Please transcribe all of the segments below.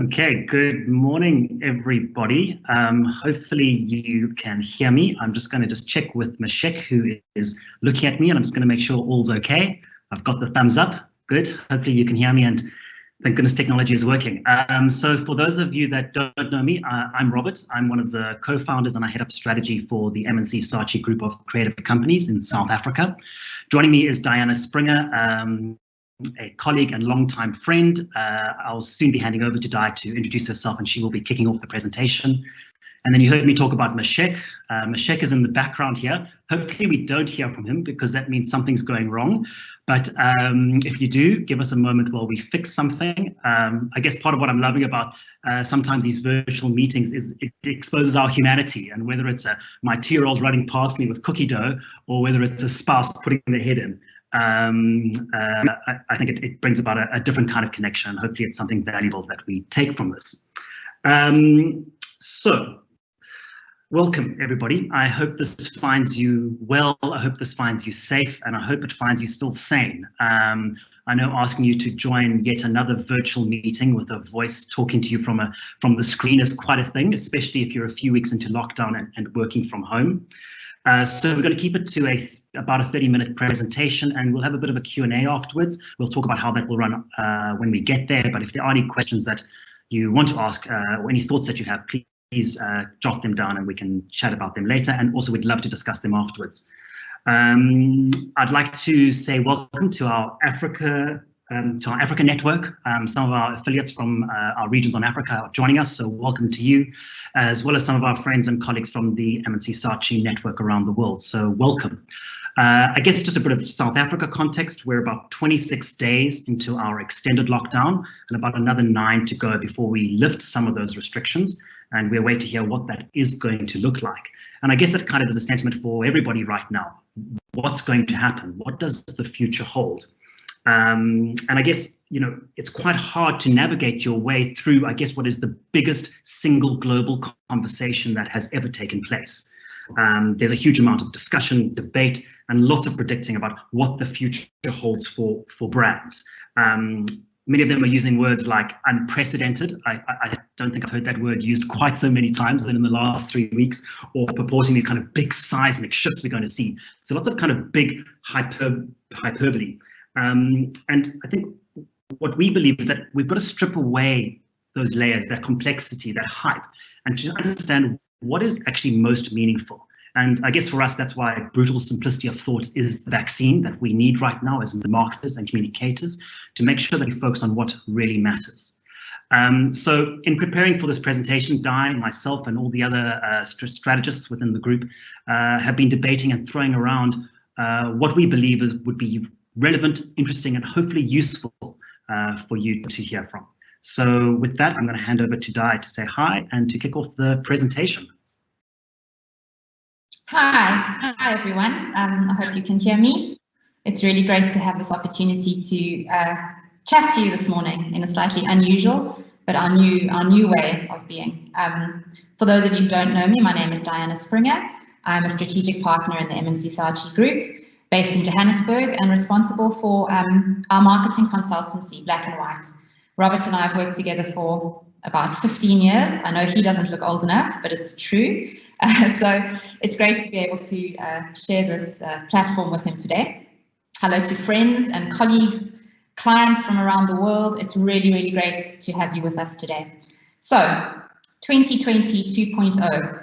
Okay, good morning, everybody. Hopefully you can hear me. I'm just going to check with Mashek, who is looking at me, and I'm just going to make sure all's okay. I've got the thumbs up. Good. Hopefully you can hear me, and thank goodness technology is working. So for those of you that don't know me, I'm Robert. I'm one of the co-founders, and I head up strategy for the M&C Saatchi group of creative companies in South Africa. Joining me is Diana Springer, a colleague and longtime friend. I'll soon be handing over to Di to introduce herself, and she will be kicking off the presentation. And then you heard me talk about Mashek. Mashek is in the background here. Hopefully we don't hear from him because that means something's going wrong. But if you do, give us a moment while we fix something. I guess part of what I'm loving about sometimes these virtual meetings is it exposes our humanity, and whether it's my 2-year-old running past me with cookie dough or whether it's a spouse putting their head in. I think it brings about a different kind of connection. Hopefully it's something valuable that we take from this. So welcome, everybody. I hope this finds you well. I hope this finds you safe, and I hope it finds you still sane. I know asking you to join yet another virtual meeting with a voice talking to you from the screen is quite a thing, especially if you're a few weeks into lockdown and working from home. So we're going to keep it to about a 30-minute presentation, and we'll have a bit of a Q&A afterwards. We'll talk about how that will run when we get there. But if there are any questions that you want to ask or any thoughts that you have, please jot them down and we can chat about them later. And also we'd love to discuss them afterwards. I'd like to say welcome to our Africa network. Some of our affiliates from our regions on Africa are joining us, so welcome to you, as well as some of our friends and colleagues from the M&C Saatchi network around the world, so welcome. I guess just a bit of South Africa context. We're about 26 days into our extended lockdown and about another 9 to go before we lift some of those restrictions, and we're waiting to hear what that is going to look like. And I guess that kind of is a sentiment for everybody right now. What's going to happen? What does the future hold? And I guess, it's quite hard to navigate your way through, I guess, what is the biggest single global conversation that has ever taken place. There's a huge amount of discussion, debate, and lots of predicting about what the future holds for brands. Many of them are using words like unprecedented. I don't think I've heard that word used quite so many times in the last 3 weeks, or purporting these kind of big seismic shifts we're going to see. So lots of kind of big hyperbole. And I think what we believe is that we've got to strip away those layers, that complexity, that hype, and to understand what is actually most meaningful. And I guess for us, that's why brutal simplicity of thought is the vaccine that we need right now as marketers and communicators, to make sure that we focus on what really matters. So in preparing for this presentation, Di, myself, and all the other strategists within the group have been debating and throwing around what we believe would be relevant, interesting, and hopefully useful for you to hear from. So with that, I'm going to hand over to Di to say hi and to kick off the presentation. Hi everyone. I hope you can hear me. It's really great to have this opportunity to chat to you this morning in a slightly unusual, but our new way of being. For those of you who don't know me, my name is Diana Springer. I'm a strategic partner in the M&C Saatchi Group, based in Johannesburg, and responsible for our marketing consultancy, Black and White. Robert and I have worked together for about 15 years. I know he doesn't look old enough, but it's true. So it's great to be able to share this platform with him today. Hello to friends and colleagues, clients from around the world. It's really, really great to have you with us today. So 2020 2.0.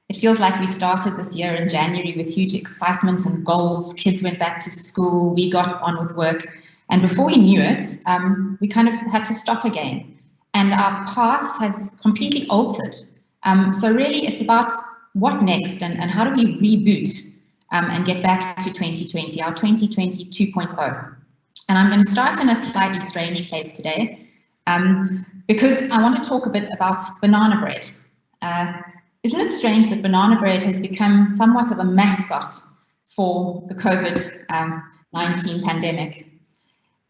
It feels like we started this year in January with huge excitement and goals. Kids went back to school, we got on with work. And before we knew it, we kind of had to stop again. And our path has completely altered. So really it's about what next and how do we reboot and get back to 2020, our 2020 2.0. And I'm going to start in a slightly strange place today because I want to talk a bit about banana bread. Isn't it strange that banana bread has become somewhat of a mascot for the COVID-19 pandemic?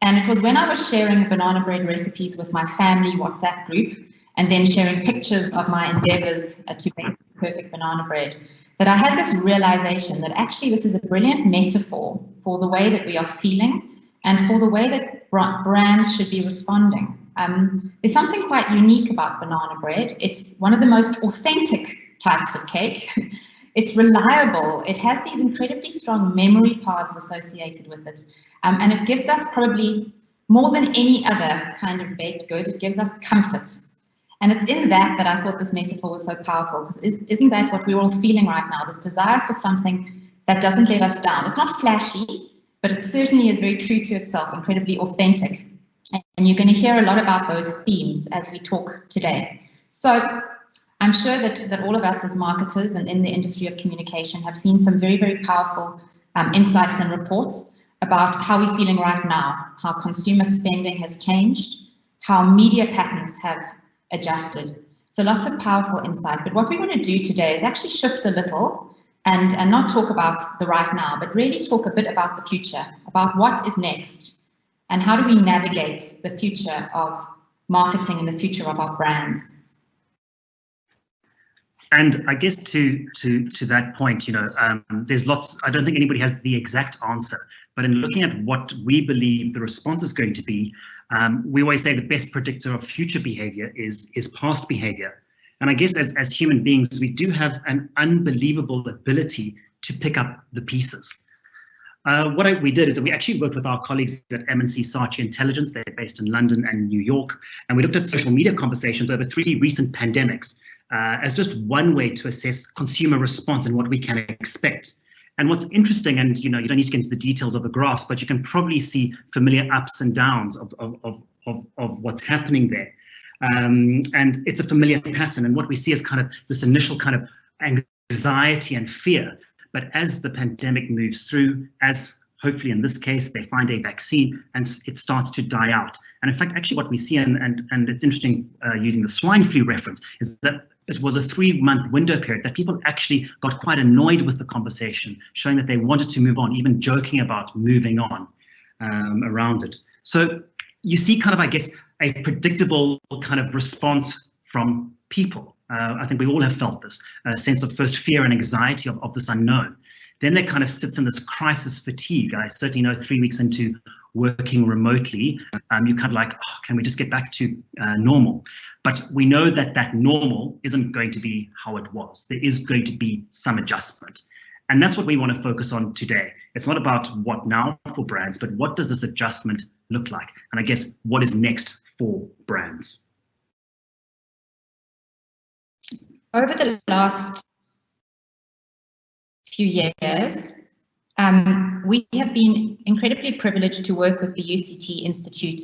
And it was when I was sharing banana bread recipes with my family WhatsApp group and then sharing pictures of my endeavors to make perfect banana bread that I had this realization that actually this is a brilliant metaphor for the way that we are feeling and for the way that brands should be responding. There's something quite unique about banana bread. It's one of the most authentic types of cake. It's reliable. It has these incredibly strong memory paths associated with it. And it gives us probably more than any other kind of baked good, it gives us comfort. And it's in that I thought this metaphor was so powerful, because isn't that what we're all feeling right now? This desire for something that doesn't let us down. It's not flashy, but it certainly is very true to itself, incredibly authentic. And you're going to hear a lot about those themes as we talk today. So I'm sure that all of us as marketers and in the industry of communication have seen some very, very powerful insights and reports about how we're feeling right now, how consumer spending has changed, how media patterns have adjusted. So lots of powerful insight. But what we want to do today is actually shift a little and not talk about the right now, but really talk a bit about the future, about what is next and how do we navigate the future of marketing and the future of our brands. And I guess to that point, there's lots, I don't think anybody has the exact answer, but in looking at what we believe the response is going to be, we always say the best predictor of future behavior is past behavior. And I guess as human beings, we do have an unbelievable ability to pick up the pieces. What we did is that we actually worked with our colleagues at M&C Saatchi Intelligence. They're based in London and New York. And we looked at social media conversations over 3 recent pandemics as just one way to assess consumer response and what we can expect. And what's interesting, and you don't need to get into the details of the graphs, but you can probably see familiar ups and downs of what's happening there. And it's a familiar pattern. And what we see is kind of this initial kind of anxiety and fear. But as the pandemic moves through, as hopefully in this case, they find a vaccine and it starts to die out. And in fact, actually what we see, and it's interesting using the swine flu reference, is that it was a 3-month window period that people actually got quite annoyed with the conversation, showing that they wanted to move on, even joking about moving on around it. So you see kind of, I guess, a predictable kind of response from people. I think we all have felt this sense of first fear and anxiety of this unknown. Then there kind of sits in this crisis fatigue. I certainly know 3 weeks into working remotely, you kind of like, oh, can we just get back to normal? But we know that that normal isn't going to be how it was. There is going to be some adjustment. And that's what we want to focus on today. It's not about what now for brands, but what does this adjustment look like? And I guess what is next for brands? Over the last few years, we have been incredibly privileged to work with the UCT Institute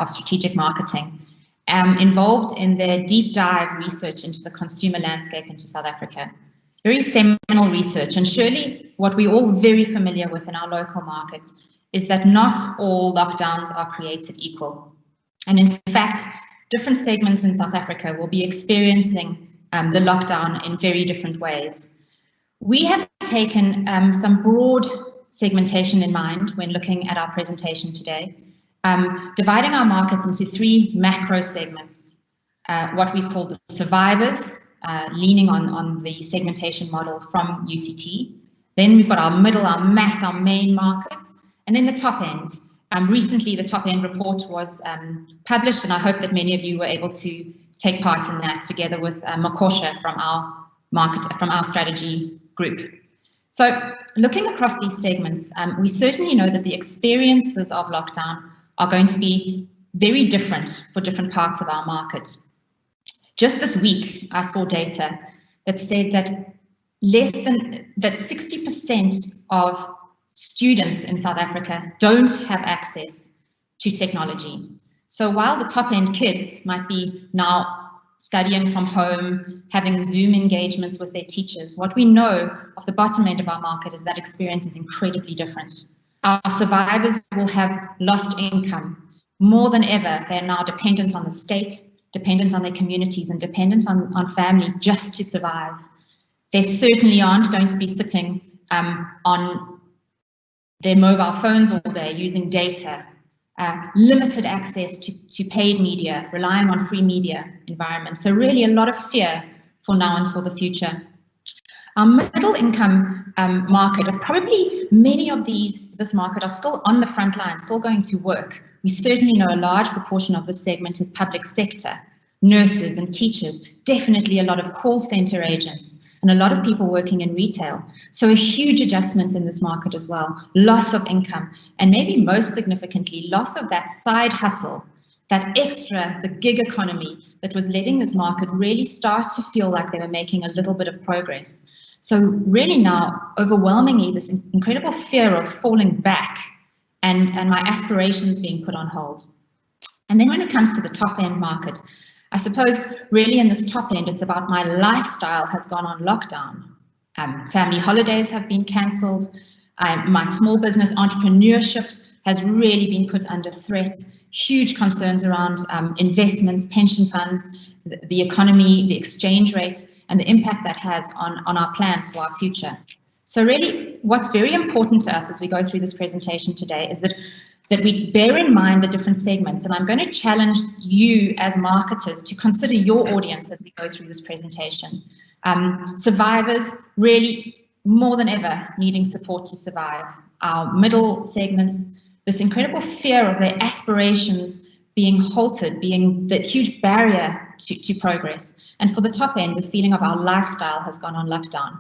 of Strategic Marketing, involved in their deep dive research into the consumer landscape into South Africa. Very seminal research, and surely what we're all very familiar with in our local markets is that not all lockdowns are created equal. And in fact, different segments in South Africa will be experiencing the lockdown in very different ways. We have taken some broad segmentation in mind when looking at our presentation today, dividing our markets into 3 macro segments, what we call the survivors, leaning on the segmentation model from UCT. Then we've got our middle, our mass, our main markets, and then the top end. Recently, the top end report was published, and I hope that many of you were able to take part in that together with Makosha from our strategy group. So looking across these segments, we certainly know that the experiences of lockdown are going to be very different for different parts of our market. Just this week, I saw data that said that 60% of students in South Africa don't have access to technology. So while the top end kids might be now studying from home, having Zoom engagements with their teachers, what we know of the bottom end of our market is that experience is incredibly different. Our survivors will have lost income. More than ever, they're now dependent on the state, dependent on their communities, and dependent on family just to survive. They certainly aren't going to be sitting on their mobile phones all day using data, limited access to paid media, relying on free media environments. So really a lot of fear for now and for the future. Our middle income market, probably many of this market are still on the front line, still going to work We certainly know a large proportion of this segment is public sector, nurses and teachers, definitely a lot of call center agents, and a lot of people working in retail. So a huge adjustment in this market as well, loss of income, and maybe most significantly, loss of that side hustle, that extra, the gig economy that was letting this market really start to feel like they were making a little bit of progress. So really now, overwhelmingly, this incredible fear of falling back and my aspirations being put on hold. And then when it comes to the top end market, I suppose really in this top end, it's about my lifestyle has gone on lockdown. Family holidays have been cancelled. My small business entrepreneurship has really been put under threat. Huge concerns around investments, pension funds, the economy, the exchange rate, and the impact that has on our plans for our future. So really, what's very important to us as we go through this presentation today is that we bear in mind the different segments, and I'm going to challenge you as marketers to consider your audience as we go through this presentation. Survivors really more than ever needing support to survive. Our middle segments, this incredible fear of their aspirations being halted, being the huge barrier to progress. And for the top end, this feeling of our lifestyle has gone on lockdown.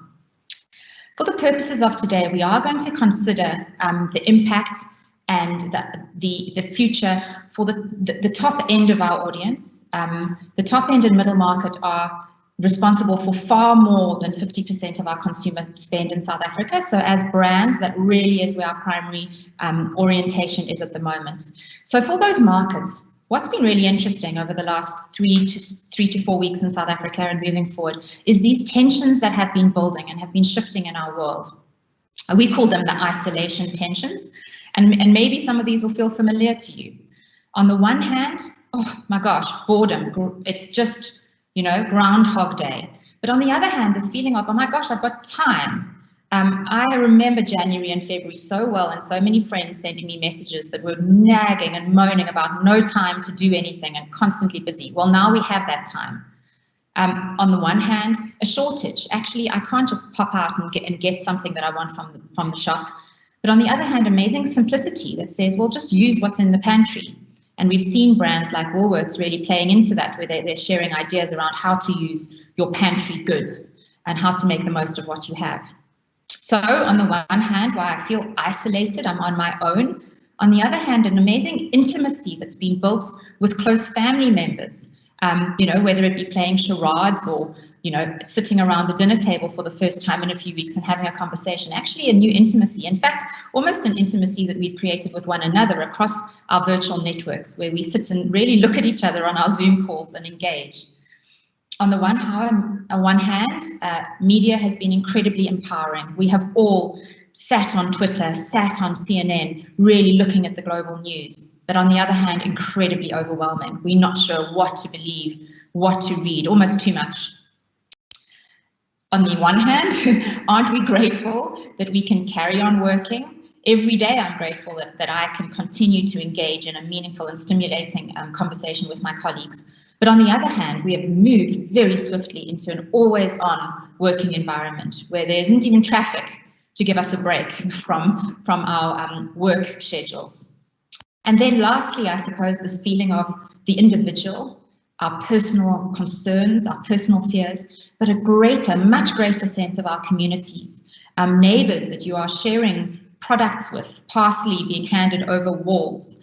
For the purposes of today, we are going to consider the impact and the future for the top end of our audience. The top end and middle market are responsible for far more than 50% of our consumer spend in South Africa. So as brands, that really is where our primary orientation is at the moment. So for those markets, what's been really interesting over the last three to 4 weeks in South Africa and moving forward is these tensions that have been building and have been shifting in our world. We call them the isolation tensions, and maybe some of these will feel familiar to you. On the one hand, oh my gosh, boredom, it's just, Groundhog Day. But on the other hand, this feeling of, oh my gosh, I've got time. I remember January and February so well, and so many friends sending me messages that were nagging and moaning about no time to do anything and constantly busy. Well, now we have that time. On the one hand, a shortage. Actually, I can't just pop out and get something that I want from the shop. But on the other hand, amazing simplicity that says, well, just use what's in the pantry. And we've seen brands like Woolworths really playing into that, where they're sharing ideas around how to use your pantry goods and how to make the most of what you have. So on the one hand, while I feel isolated, I'm on my own. On the other hand, an amazing intimacy that's been built with close family members, whether it be playing charades or, sitting around the dinner table for the first time in a few weeks and having a conversation, actually a new intimacy. In fact, almost an intimacy that we've created with one another across our virtual networks, where we sit and really look at each other on our Zoom calls and engage. On the one hand, media has been incredibly empowering. We have all sat on Twitter, sat on CNN, really looking at the global news. But on the other hand, incredibly overwhelming. We're not sure what to believe, what to read, almost too much. On the one hand, aren't we grateful that we can carry on working? Every day I'm grateful that I can continue to engage in a meaningful and stimulating conversation with my colleagues. But on the other hand, we have moved very swiftly into an always-on working environment where there isn't even traffic to give us a break from our work schedules. And then lastly, I suppose this feeling of the individual, our personal concerns, our personal fears, but a much greater sense of our communities, neighbours that you are sharing products with, parsley being handed over walls,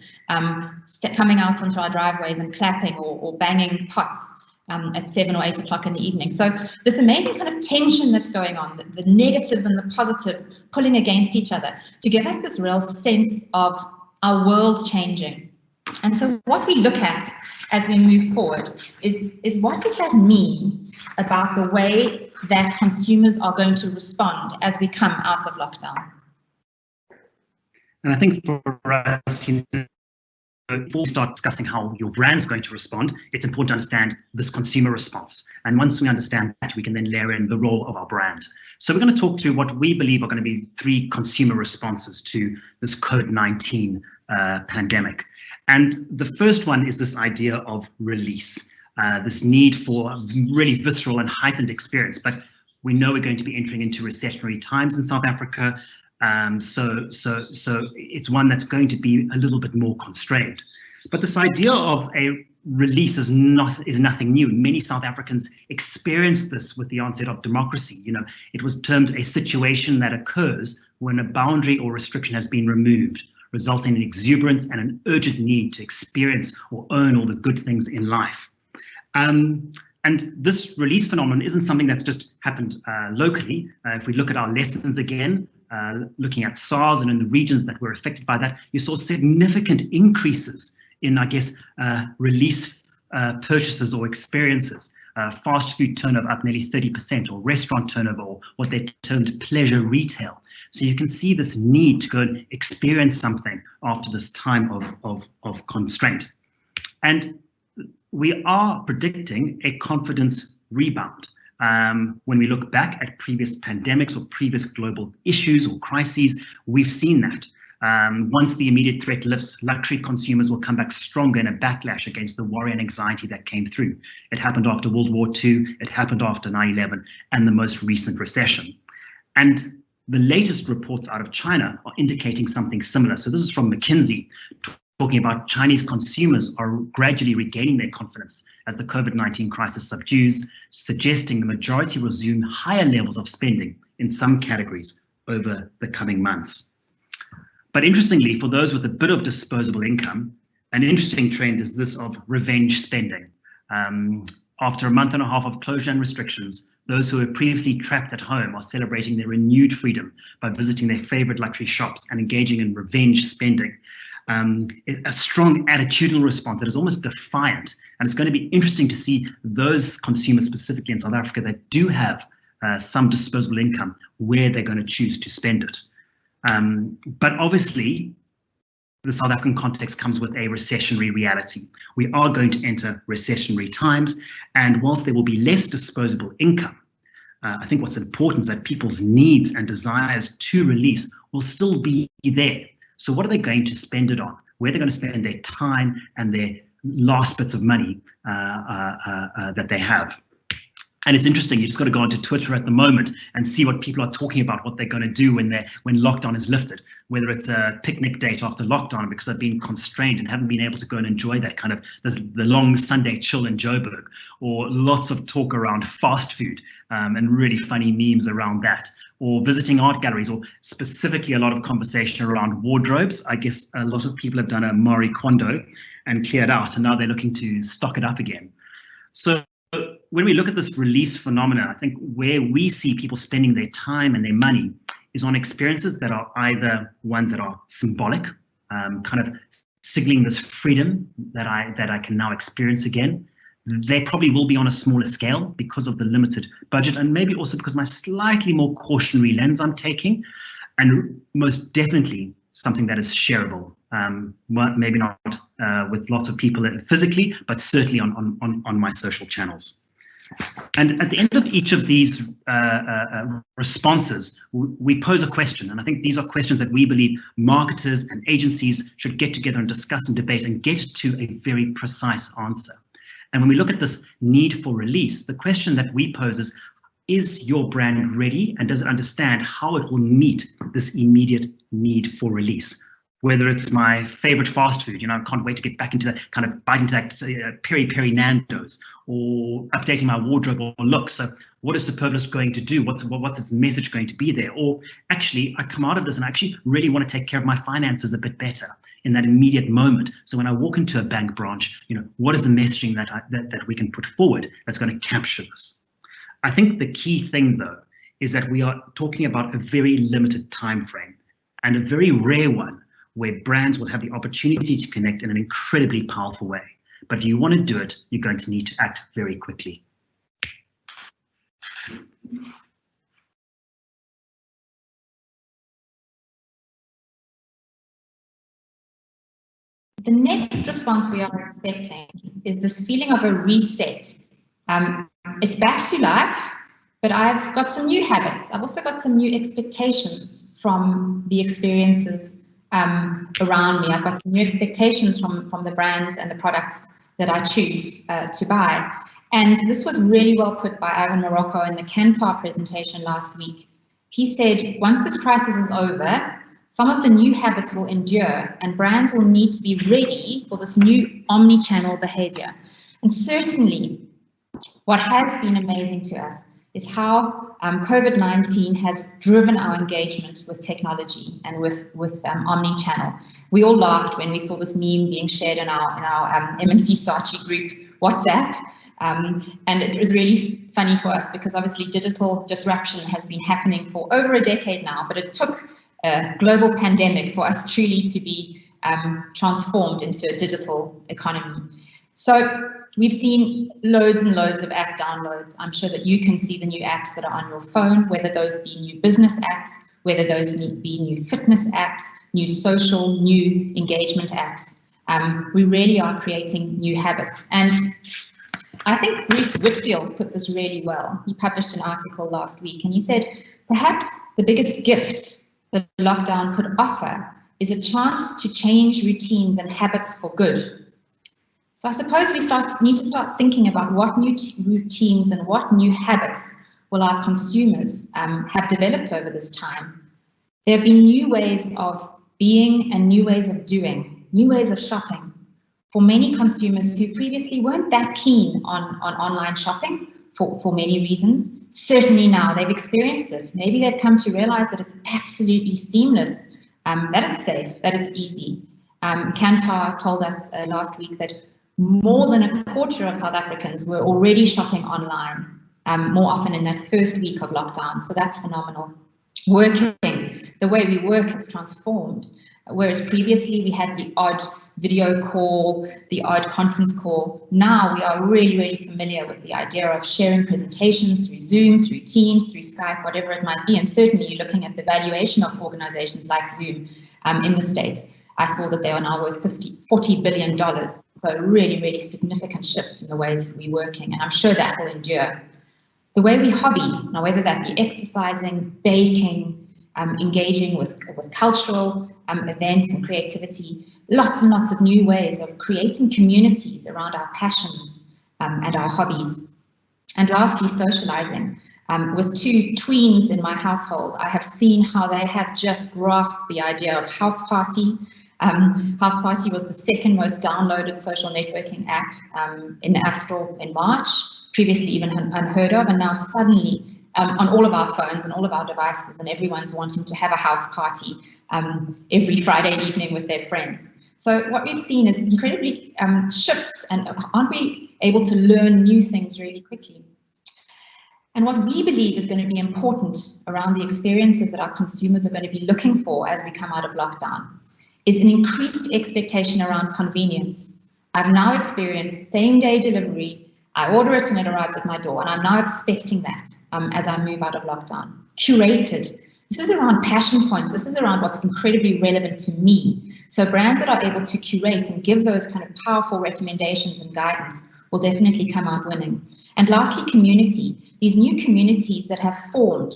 coming out onto our driveways and clapping or banging pots at 7 or 8 o'clock in the evening. So this amazing kind of tension that's going on, the negatives and the positives pulling against each other to give us this real sense of our world changing. And so what we look at as we move forward is what does that mean about the way that consumers are going to respond as we come out of lockdown? And I think for us, before we start discussing how your brand's going to respond, it's important to understand this consumer response. And once we understand that, we can then layer in the role of our brand. So we're going to talk through what we believe are going to be 3 consumer responses to this COVID-19 pandemic. And the first one is this idea of release, this need for really visceral and heightened experience. But we know we're going to be entering into recessionary times in South Africa. So it's one that's going to be a little bit more constrained. But this idea of a release is nothing new. Many South Africans experienced this with the onset of democracy. It was termed a situation that occurs when a boundary or restriction has been removed, resulting in exuberance and an urgent need to experience or own all the good things in life. And this release phenomenon isn't something that's just happened locally. If we look at our lessons again, looking at SARS and in the regions that were affected by that, you saw significant increases in, I guess, release purchases or experiences. Fast food turnover up nearly 30%, or restaurant turnover, or what they termed pleasure retail. So you can see this need to go and experience something after this time of constraint. And we are predicting a confidence rebound. When we look back at previous pandemics or previous global issues or crises, we've seen that. Once the immediate threat lifts, luxury consumers will come back stronger in a backlash against the worry and anxiety that came through. It happened after World War II, it happened after 9/11, and the most recent recession. And the latest reports out of China are indicating something similar. So this is from McKinsey, talking about Chinese consumers are gradually regaining their confidence as the COVID-19 crisis subdues, suggesting the majority will resume higher levels of spending in some categories over the coming months. But interestingly, for those with a bit of disposable income, an interesting trend is this of revenge spending. After a month and a half of closure and restrictions, those who were previously trapped at home are celebrating their renewed freedom by visiting their favorite luxury shops and engaging in revenge spending. A strong attitudinal response that is almost defiant. And it's going to be interesting to see those consumers specifically in South Africa that do have some disposable income, where they're going to choose to spend it. But obviously, the South African context comes with a recessionary reality. We are going to enter recessionary times, and whilst there will be less disposable income, I think what's important is that people's needs and desires to release will still be there. So what are they going to spend it on? Where are they going to spend their time and their last bits of money that they have? And it's interesting, you just got to go onto Twitter at the moment and see what people are talking about, what they're going to do when lockdown is lifted, whether it's a picnic date after lockdown because they've been constrained and haven't been able to go and enjoy that kind of the long Sunday chill in Joburg, or lots of talk around fast food and really funny memes around that, or visiting art galleries, or specifically a lot of conversation around wardrobes. I guess a lot of people have done a Marie Kondo and cleared out, and now they're looking to stock it up again. So when we look at this release phenomenon, I think where we see people spending their time and their money is on experiences that are either ones that are symbolic, kind of signaling this freedom that I can now experience again. They probably will be on a smaller scale because of the limited budget, and maybe also because my slightly more cautionary lens I'm taking, and most definitely something that is shareable. Maybe not with lots of people physically, but certainly on my social channels. And at the end of each of these responses, we pose a question. And I think these are questions that we believe marketers and agencies should get together and discuss and debate and get to a very precise answer. And when we look at this need for release, the question that we pose is your brand ready, and does it understand how it will meet this immediate need for release? Whether it's my favorite fast food, I can't wait to get back into that kind of bite into that peri-peri Nando's, or updating my wardrobe or look. So what is Superblis going to do? What's its message going to be there? Or actually, I come out of this and I actually really want to take care of my finances a bit better in that immediate moment. So when I walk into a bank branch, what is the messaging that we can put forward that's going to capture this? I think the key thing, though, is that we are talking about a very limited time frame, and a very rare one, where brands will have the opportunity to connect in an incredibly powerful way. But if you want to do it, you're going to need to act very quickly. The next response we are expecting is this feeling of a reset. It's back to life, but I've got some new habits. I've also got some new expectations from the experiences around me. I've got some new expectations from the brands and the products that I choose to buy. And this was really well put by Ivan Morocco in the Kantar presentation last week. He said, once this crisis is over, some of the new habits will endure, and brands will need to be ready for this new omni-channel behavior. And certainly, what has been amazing to us is how COVID-19 has driven our engagement with technology and with omni-channel. We all laughed when we saw this meme being shared in our M&C Saatchi group WhatsApp, and it was really funny for us because obviously digital disruption has been happening for over a decade now, but it took a global pandemic for us truly to be transformed into a digital economy. So we've seen loads and loads of app downloads. I'm sure that you can see the new apps that are on your phone, whether those be new business apps, whether those be new fitness apps, new social, new engagement apps. We really are creating new habits. And I think Bruce Whitfield put this really well. He published an article last week and he said, perhaps the biggest gift that lockdown could offer is a chance to change routines and habits for good. So I suppose we need to start thinking about what new routines and what new habits will our consumers have developed over this time. There have been new ways of being and new ways of doing, new ways of shopping. For many consumers who previously weren't that keen on online shopping for many reasons, certainly now they've experienced it. Maybe they've come to realize that it's absolutely seamless, that it's safe, that it's easy. Kantar told us last week that more than a quarter of South Africans were already shopping online more often in that first week of lockdown. So that's phenomenal. Working, the way we work has transformed. Whereas previously we had the odd video call, the odd conference call. Now we are really, really familiar with the idea of sharing presentations through Zoom, through Teams, through Skype, whatever it might be. And certainly you're looking at the valuation of organizations like Zoom in the States. I saw that they are now worth $40 billion. So really, really significant shifts in the ways that we're working. And I'm sure that will endure. The way we hobby, now whether that be exercising, baking, engaging with cultural events and creativity, lots and lots of new ways of creating communities around our passions and our hobbies. And lastly, socializing. With two tweens in my household, I have seen how they have just grasped the idea of House Party. House Party was the second most downloaded social networking app in the App Store in March, previously even unheard of, and now suddenly on all of our phones and all of our devices, and everyone's wanting to have a house party every Friday evening with their friends. So what we've seen is incredibly shifts, and aren't we able to learn new things really quickly? And what we believe is going to be important around the experiences that our consumers are going to be looking for as we come out of lockdown is an increased expectation around convenience. I've now experienced same-day delivery. I order it and it arrives at my door, and I'm now expecting that as I move out of lockdown. Curated. This is around passion points. This is around what's incredibly relevant to me. So brands that are able to curate and give those kind of powerful recommendations and guidance will definitely come out winning. And lastly, community. These new communities that have formed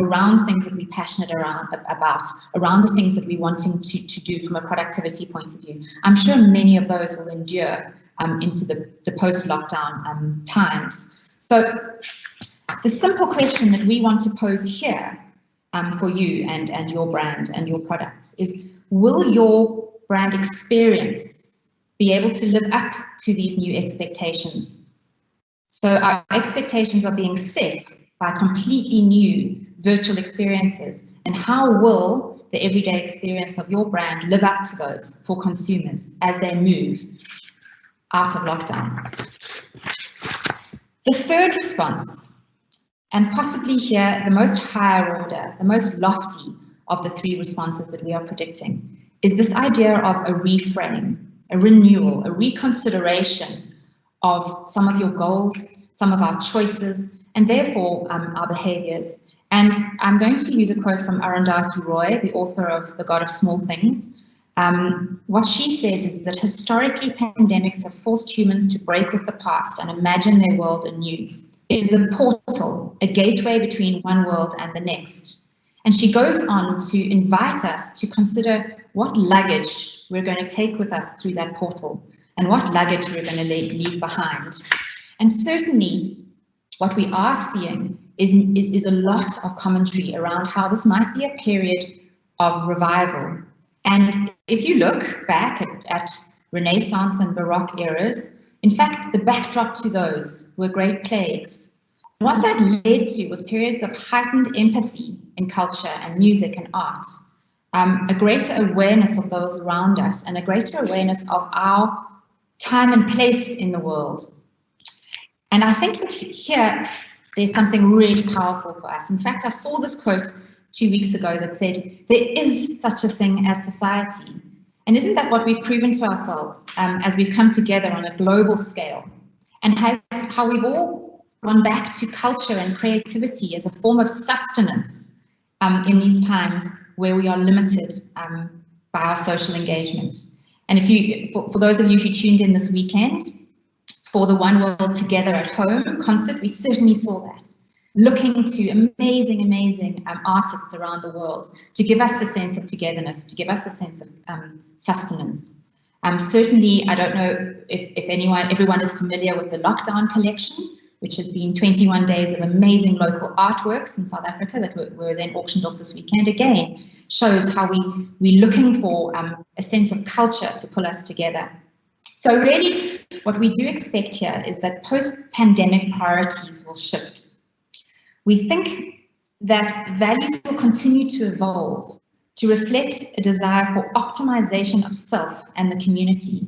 around things that we're passionate about, around the things that we're wanting to do from a productivity point of view. I'm sure many of those will endure into the post-lockdown times. So the simple question that we want to pose here for you and your brand and your products is, will your brand experience be able to live up to these new expectations? So our expectations are being set by completely new virtual experiences, and how will the everyday experience of your brand live up to those for consumers as they move out of lockdown? The third response, and possibly here the most higher order, the most lofty of the three responses that we are predicting, is this idea of a reframe, a renewal, a reconsideration of some of your goals, some of our choices, and therefore our behaviors. And I'm going to use a quote from Arundhati Roy, the author of The God of Small Things. What she says is that historically pandemics have forced humans to break with the past and imagine their world anew. It is a portal, a gateway between one world and the next. And she goes on to invite us to consider what luggage we're going to take with us through that portal and what luggage we're going to leave behind. And certainly what we are seeing is a lot of commentary around how this might be a period revival. And if you look back at Renaissance and Baroque eras, in fact, the backdrop to those were great plagues. What that led to was periods of heightened empathy in culture and music and art, a greater awareness of those around us and a greater awareness of our time and place in the world. And I think that here there's something really powerful for us. In fact, I saw this quote 2 weeks ago that said, there is such a thing as society. And isn't that what we've proven to ourselves as we've come together on a global scale? And how we've all gone back to culture and creativity as a form of sustenance in these times where we are limited by our social engagement. And if you, for those of you who tuned in this weekend for the One World Together at Home concert, we certainly saw that. Looking to amazing artists around the world to give us a sense of togetherness, to give us a sense of sustenance. Certainly, I don't know if everyone is familiar with the Lockdown Collection, which has been 21 days of amazing local artworks in South Africa that were then auctioned off this weekend. Again, shows how we're looking for a sense of culture to pull us together. So really, what we do expect here is that post-pandemic priorities will shift. We think that values will continue to evolve to reflect a desire for optimization of self and the community,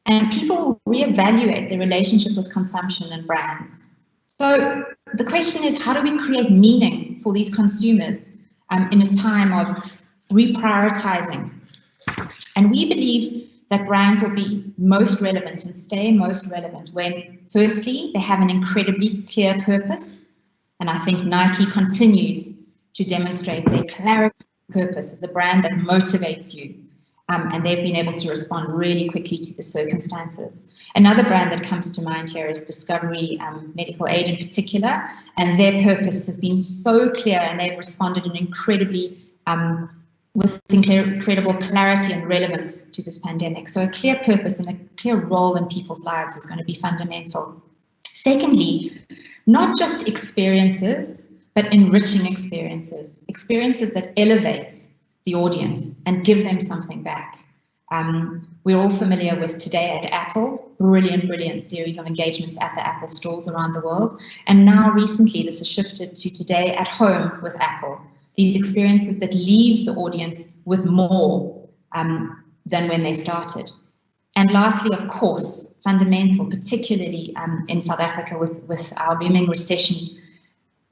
and people will reevaluate their relationship with consumption and brands. So the question is, how do we create meaning for these consumers in a time of reprioritizing? And we believe that brands will be most relevant and stay most relevant when, firstly, they have an incredibly clear purpose. And I think Nike continues to demonstrate their clarity of purpose as a brand that motivates you. And they've been able to respond really quickly to the circumstances. Another brand that comes to mind here is Discovery Medical Aid in particular, and their purpose has been so clear and they've responded in incredibly with incredible clarity and relevance to this pandemic. So a clear purpose and a clear role in people's lives is going to be fundamental. Secondly, not just experiences, but enriching experiences, experiences that elevate the audience and give them something back. We're all familiar with Today at Apple, brilliant series of engagements at the Apple stores around the world. And now recently this has shifted to Today at Home with Apple. These experiences that leave the audience with more than when they started. And lastly, of course, fundamental, particularly in South Africa with our looming recession,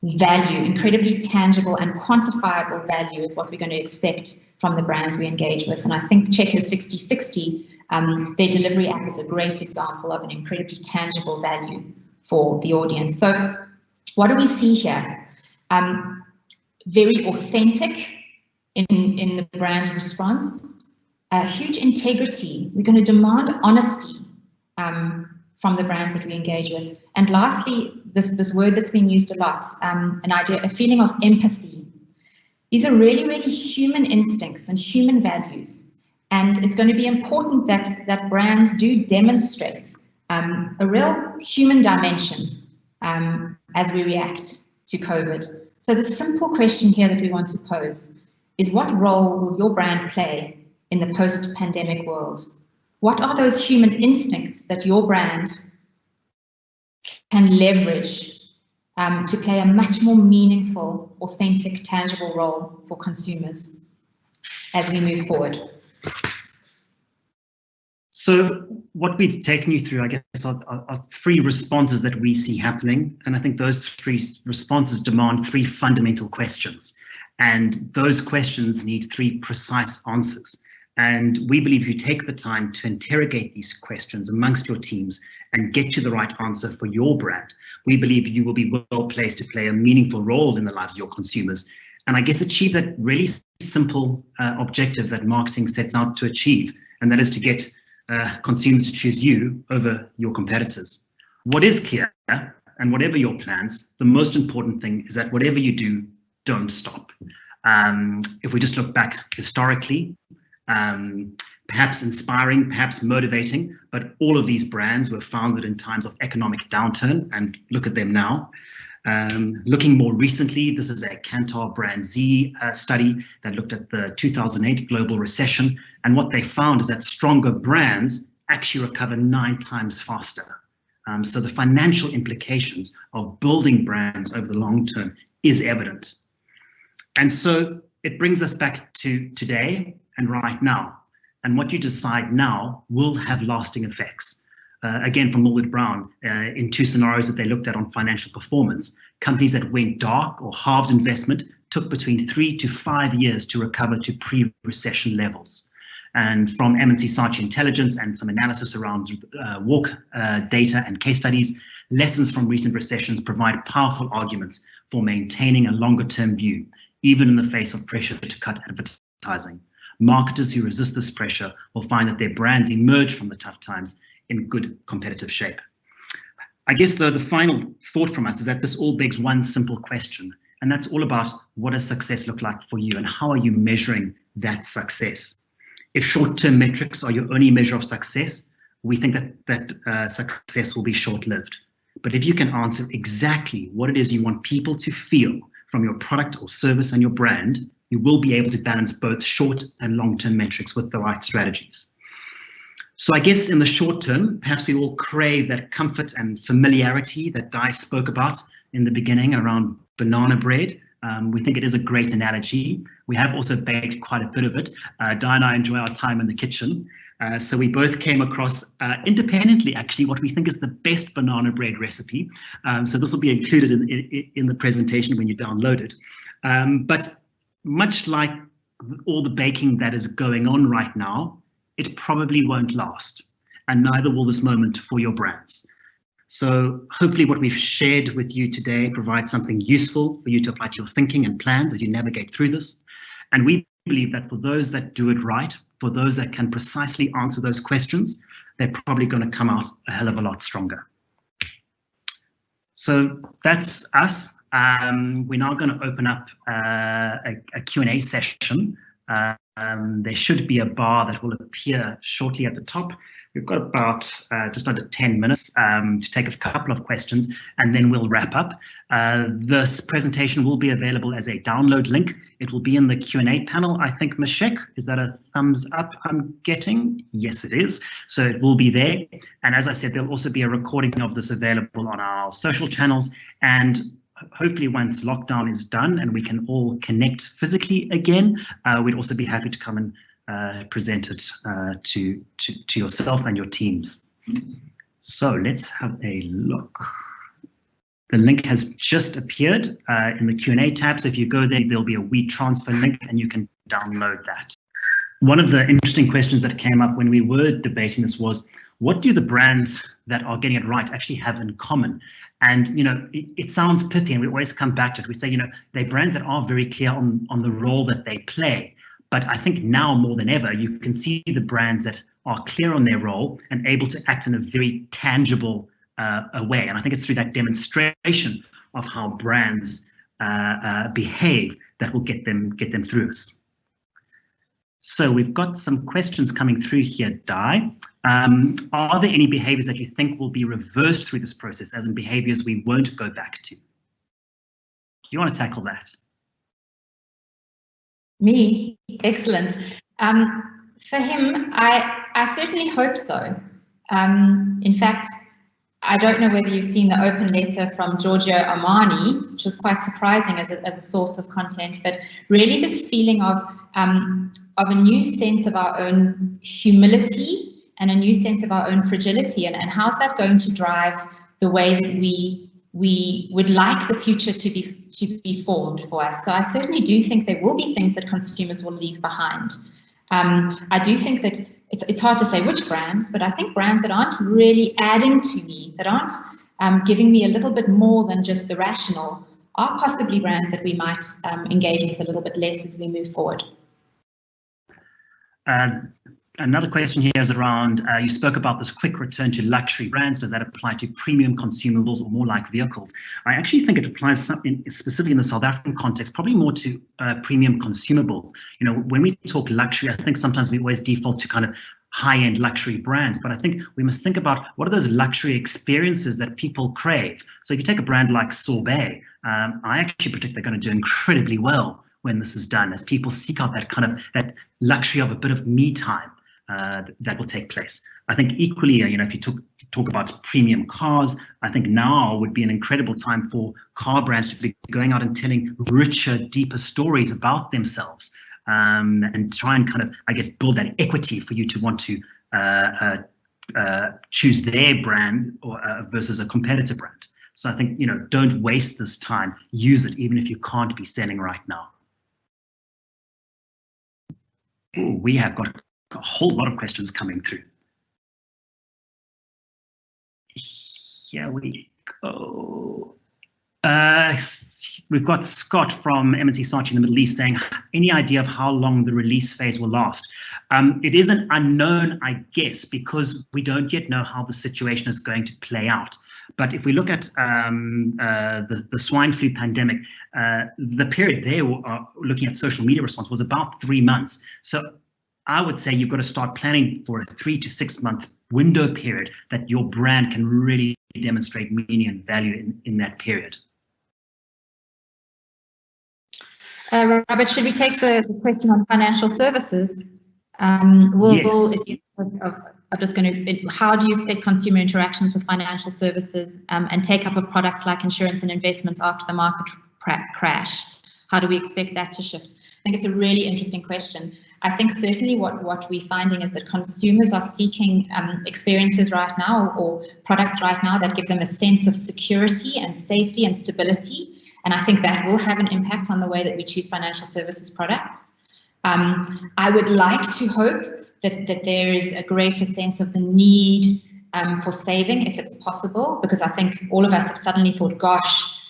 value, incredibly tangible and quantifiable value is what we're going to expect from the brands we engage with. And I think Checkers 6060, their delivery app is a great example of an incredibly tangible value for the audience. So what do we see here? Very authentic in the brand's response. Huge integrity. We're going to demand honesty from the brands that we engage with. And lastly, this word that's been used a lot, a feeling of empathy. These are really human instincts and human values. And it's going to be important that brands do demonstrate a real human dimension as we react to COVID. So the simple question here that we want to pose is, what role will your brand play in the post-pandemic world? What are those human instincts that your brand can leverage to play a much more meaningful, authentic, tangible role for consumers as we move forward? So what we've taken you through, I guess, are three responses that we see happening. And I think those three responses demand three fundamental questions. And those questions need three precise answers. And we believe if you take the time to interrogate these questions amongst your teams and get to the right answer for your brand, we believe you will be well placed to play a meaningful role in the lives of your consumers. And I guess achieve that really simple objective that marketing sets out to achieve, and that is to get consumers to choose you over your competitors. What is clear, and whatever your plans, the most important thing is that whatever you do, don't stop. If we just look back historically, perhaps inspiring, perhaps motivating, but all of these brands were founded in times of economic downturn, and look at them now. Looking more recently, this is a Kantar Brand Z study that looked at the 2008 global recession, and what they found is that stronger brands actually recover 9 times faster. So the financial implications of building brands over the long term is evident. And so it brings us back to today and right now. And what you decide now will have lasting effects. Again, from Millward Brown, in 2 scenarios that they looked at on financial performance, companies that went dark or halved investment took between 3 to 5 years to recover to pre-recession levels. And from M&C Saatchi Intelligence and some analysis around walk data and case studies, lessons from recent recessions provide powerful arguments for maintaining a longer-term view, even in the face of pressure to cut advertising. Marketers who resist this pressure will find that their brands emerge from the tough times in good competitive shape. I guess, though, the final thought from us is that this all begs one simple question, and that's all about what does success look like for you and how are you measuring that success? If short-term metrics are your only measure of success, we think that success will be short-lived. But if you can answer exactly what it is you want people to feel from your product or service and your brand, you will be able to balance both short and long-term metrics with the right strategies. So I guess in the short term, perhaps we all crave that comfort and familiarity that Di spoke about in the beginning around banana bread. We think it is a great analogy. We have also baked quite a bit of it. Di and I enjoy our time in the kitchen. So we both came across independently, actually, what we think is the best banana bread recipe. So this will be included in the presentation when you download it. But much like all the baking that is going on right now, it probably won't last, and neither will this moment for your brands. So hopefully what we've shared with you today provides something useful for you to apply to your thinking and plans as you navigate through this. And we believe that for those that do it right, for those that can precisely answer those questions, they're probably going to come out a hell of a lot stronger. So that's us. We're now going to open up a Q&A session. There should be a bar that will appear shortly at the top. We've got about just under 10 minutes to take a couple of questions, and then we'll wrap up. This presentation will be available as a download link. It will be in the Q&A panel. I think, Mashek, is that a thumbs up I'm getting? Yes, it is. So it will be there. And as I said, there'll also be a recording of this available on our social channels. And hopefully once lockdown is done and we can all connect physically again, we'd also be happy to come and present it to yourself and your teams. So let's have a look. The link has just appeared in the Q&A tab. So if you go there, there'll be a WeTransfer link and you can download that. One of the interesting questions that came up when we were debating this was, what do the brands that are getting it right actually have in common? And, you know, it sounds pithy and we always come back to it. We say, you know, they're brands that are very clear on the role that they play. But I think now more than ever, you can see the brands that are clear on their role and able to act in a very tangible way. And I think it's through that demonstration of how brands behave that will get them through us. So we've got some questions coming through here, Di. Are there any behaviors that you think will be reversed through this process, as in behaviors we won't go back to? Do you want to tackle that? Me? Excellent. For him, I certainly hope so. In fact, I don't know whether you've seen the open letter from Giorgio Armani, which was quite surprising as a source of content, but really this feeling of a new sense of our own humility and a new sense of our own fragility, and how's that going to drive the way that we would like the future to be formed for us. So I certainly do think there will be things that consumers will leave behind. I do think that it's hard to say which brands, but I think brands that aren't really adding to me, that aren't giving me a little bit more than just the rational, are possibly brands that we might engage with a little bit less as we move forward. Another question here is around, you spoke about this quick return to luxury brands. Does that apply to premium consumables or more like vehicles? I actually think it applies specifically in the South African context, probably more to premium consumables. You know, when we talk luxury, I think sometimes we always default to kind of high-end luxury brands, but I think we must think about what are those luxury experiences that people crave. So if you take a brand like Sorbet, I actually predict they're going to do incredibly well when this is done, as people seek out that kind of that luxury of a bit of me time. That will take place. I think equally, you know, if you talk about premium cars, I think now would be an incredible time for car brands to be going out and telling richer, deeper stories about themselves, and try and kind of, I guess, build that equity for you to want to choose their brand or versus a competitor brand. So I think, you know, don't waste this time. Use it, even if you can't be selling right now. Ooh, we have got a whole lot of questions coming through. Here we go. We've got Scott from M&C Saatchi in the Middle East saying, any idea of how long the release phase will last? It is an unknown, I guess, because we don't yet know how the situation is going to play out. But if we look at the swine flu pandemic, the period there, looking at social media response, was about 3 months. So I would say you've got to start planning for a 3 to 6 month window period that your brand can really demonstrate meaning and value in that period. Robert, should we take the question on financial services? Yes. I'm just going to, how do you expect consumer interactions with financial services and take up of products like insurance and investments after the market crash? How do we expect that to shift? I think it's a really interesting question. I think certainly what we're finding is that consumers are seeking experiences right now or products right now that give them a sense of security and safety and stability. And I think that will have an impact on the way that we choose financial services products. I would like to hope that there is a greater sense of the need for saving if it's possible, because I think all of us have suddenly thought, gosh,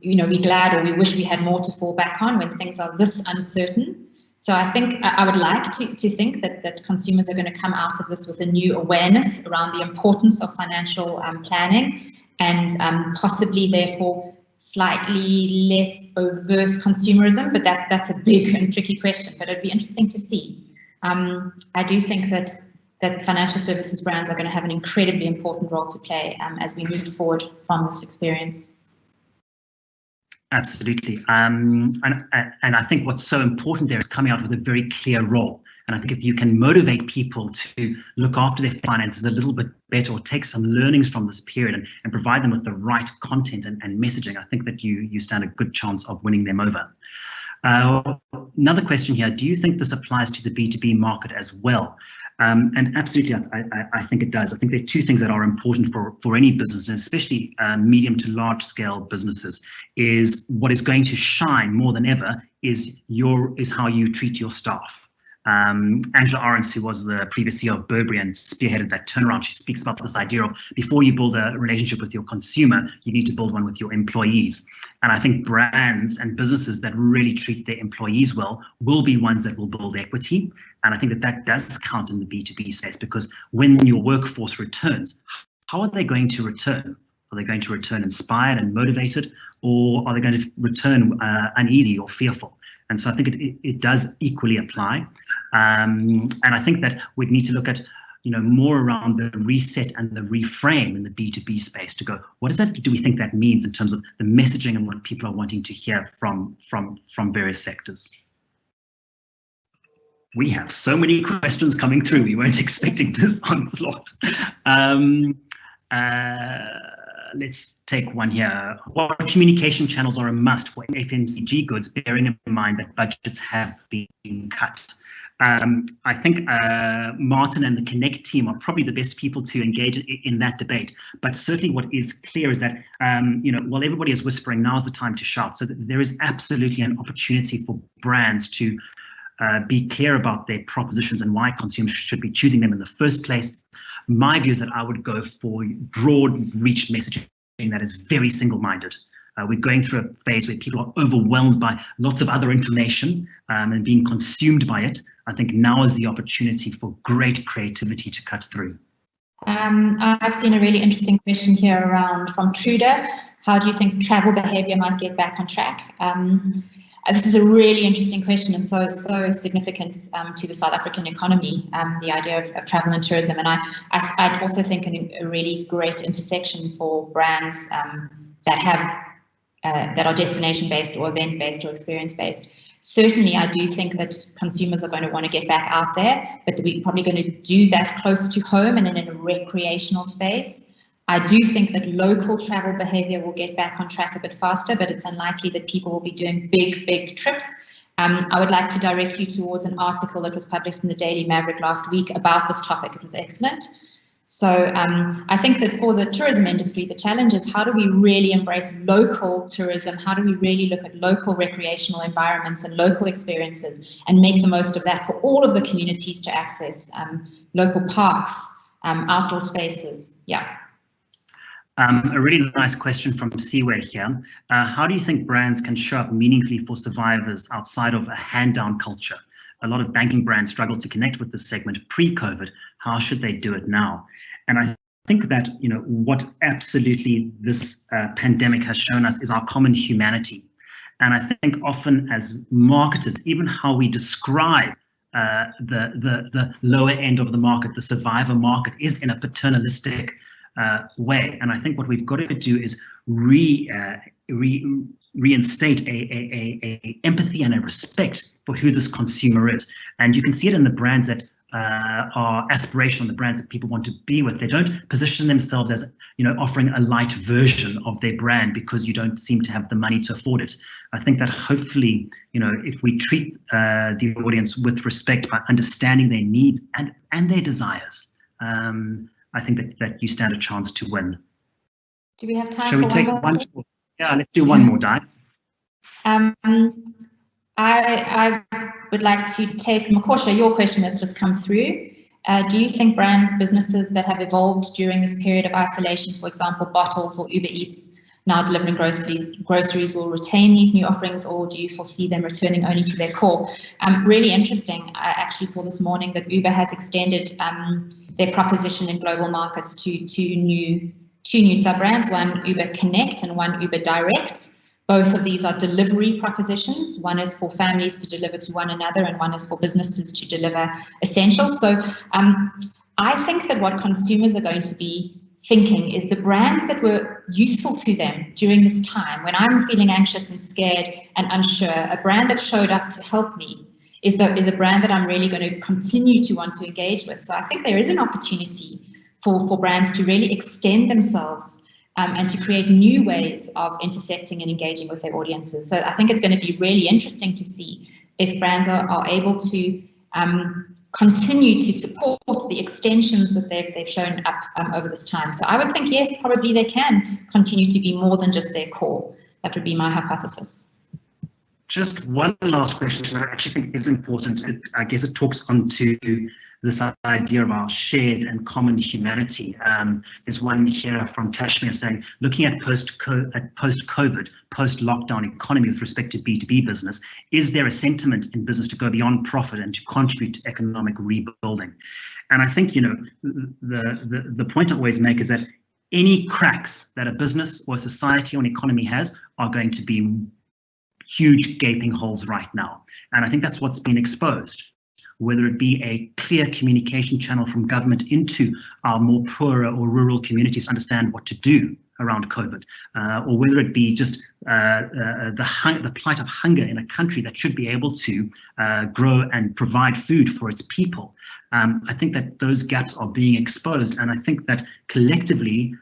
you know, we're glad or we wish we had more to fall back on when things are this uncertain. So I think I would like to think that consumers are going to come out of this with a new awareness around the importance of financial planning and possibly therefore slightly less overt consumerism, but that's a big and tricky question, but it'd be interesting to see. I do think that financial services brands are going to have an incredibly important role to play as we move forward from this experience. Absolutely. And I think what's so important there is coming out with a very clear role. And I think if you can motivate people to look after their finances a little bit better or take some learnings from this period and provide them with the right content and messaging, I think that you stand a good chance of winning them over. Another question here, do you think this applies to the B2B market as well? And absolutely, I think it does. I think there are two things that are important for any business, and especially medium to large scale businesses, is what is going to shine more than ever is how you treat your staff. Angela Ahrens, who was the previous CEO of Burberry and spearheaded that turnaround, she speaks about this idea of before you build a relationship with your consumer, you need to build one with your employees. And I think brands and businesses that really treat their employees well will be ones that will build equity. And I think that does count in the B2B space, because when your workforce returns, how are they going to return? Are they going to return inspired and motivated, or are they going to return uneasy or fearful? And so I think it does equally apply. And I think that we'd need to look at, more around the reset and the reframe in the B2B space to go, do we think that means in terms of the messaging and what people are wanting to hear from various sectors? We have so many questions coming through. We weren't expecting this onslaught. Let's take one here. What communication channels are a must for FMCG goods, bearing in mind that budgets have been cut? I think Martin and the Connect team are probably the best people to engage in that debate. But certainly what is clear is that, while everybody is whispering, now's the time to shout. So that there is absolutely an opportunity for brands to be clear about their propositions and why consumers should be choosing them in the first place. My view is that I would go for broad reach messaging that is very single-minded. We're going through a phase where people are overwhelmed by lots of other information and being consumed by it. I think now is the opportunity for great creativity to cut through. I've seen a really interesting question here around from Truda. How do you think travel behavior might get back on track? This is a really interesting question and so significant to the South African economy, the idea of travel and tourism. And I also think a really great intersection for brands that are destination-based or event-based or experience-based. Certainly, I do think that consumers are going to want to get back out there, but we're probably going to do that close to home and in a recreational space. I do think that local travel behavior will get back on track a bit faster, but it's unlikely that people will be doing big trips. I would like to direct you towards an article that was published in the Daily Maverick last week about this topic. It was excellent. So I think that for the tourism industry, the challenge is how do we really embrace local tourism? How do we really look at local recreational environments and local experiences and make the most of that for all of the communities to access local parks, outdoor spaces? Yeah. A really nice question from Seaway here. How do you think brands can show up meaningfully for survivors outside of a hand-down culture? A lot of banking brands struggle to connect with this segment pre-COVID. How should they do it now? And I think that, you know, what absolutely this pandemic has shown us is our common humanity. And I think often as marketers, even how we describe the lower end of the market, the survivor market, is in a paternalistic way. And I think what we've got to do is reinstate a empathy and a respect for who this consumer is. And you can see it in the brands that are aspirational, the brands that people want to be with. They don't position themselves as, you know, offering a light version of their brand because you don't seem to have the money to afford it. I think that hopefully, you know, if we treat the audience with respect by understanding their needs and their desires, I think that you stand a chance to win. Do we have time? Shall we take one more? Yeah, let's do one more, Di. I would like to take, Makosha, your question that's just come through. Do you think brands, businesses that have evolved during this period of isolation, for example, Bottles or Uber Eats, now delivering groceries will retain these new offerings, or do you foresee them returning only to their core? Really interesting. I actually saw this morning that Uber has extended their proposition in global markets to two new sub-brands, one Uber Connect and one Uber Direct. Both of these are delivery propositions. One is for families to deliver to one another, and one is for businesses to deliver essentials. So I think that what consumers are going to be thinking is the brands that were useful to them during this time, when I'm feeling anxious and scared and unsure, a brand that showed up to help me is a brand that I'm really going to continue to want to engage with. So I think there is an opportunity for brands to really extend themselves and to create new ways of intersecting and engaging with their audiences. So I think it's going to be really interesting to see if brands are able to continue to support the extensions that they've shown up over this time. So I would think, yes, probably they can continue to be more than just their core. That would be my hypothesis. Just one last question that I actually think is important. I guess it talks onto this idea of our shared and common humanity. There's one here from Tashmir saying, looking at post-COVID, post-lockdown economy with respect to B2B business, is there a sentiment in business to go beyond profit and to contribute to economic rebuilding? And I think, you know, the point I always make is that any cracks that a business or a society or an economy has are going to be huge gaping holes right now. And I think that's what's been exposed, whether it be a clear communication channel from government into our more poorer or rural communities to understand what to do around COVID, or whether it be just the plight of hunger in a country that should be able to grow and provide food for its people. I think that those gaps are being exposed, and I think that collectively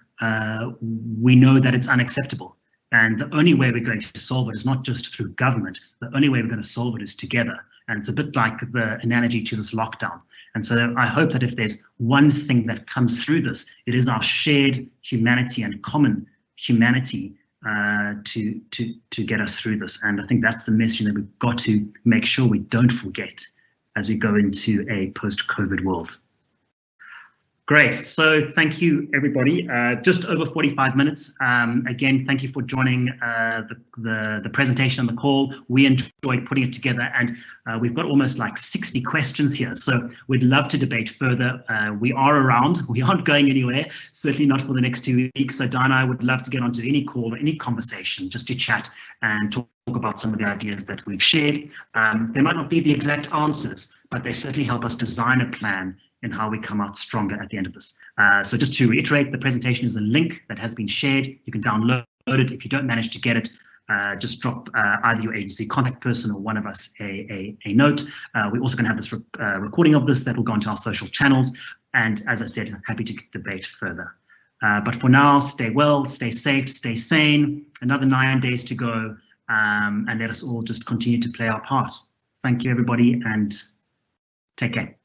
we know that it's unacceptable. And the only way we're going to solve it is not just through government. The only way we're going to solve it is together. And it's a bit like the analogy to this lockdown. And so I hope that if there's one thing that comes through this, it is our shared humanity and common humanity to get us through this. And I think that's the message that we've got to make sure we don't forget as we go into a post-COVID world. Great. Great. So thank you, everybody. Just over 45 minutes. Again, thank you for joining the presentation on the call. We enjoyed putting it together, and we've got almost like 60 questions here. So we'd love to debate further. We are around. We aren't going anywhere, certainly not for the next 2 weeks. So Diana, I would love to get onto any call or any conversation just to chat and talk about some of the ideas that we've shared. They might not be the exact answers, but they certainly help us design a plan in how we come out stronger at the end of this. So just to reiterate, the presentation is a link that has been shared. You can download it. If you don't manage to get it, just drop either your agency contact person or one of us a note. We're also going to have this recording of this that will go into our social channels. And as I said, I'm happy to debate further. But for now, stay well, stay safe, stay sane. Another 9 days to go, and let us all just continue to play our part. Thank you, everybody, and take care.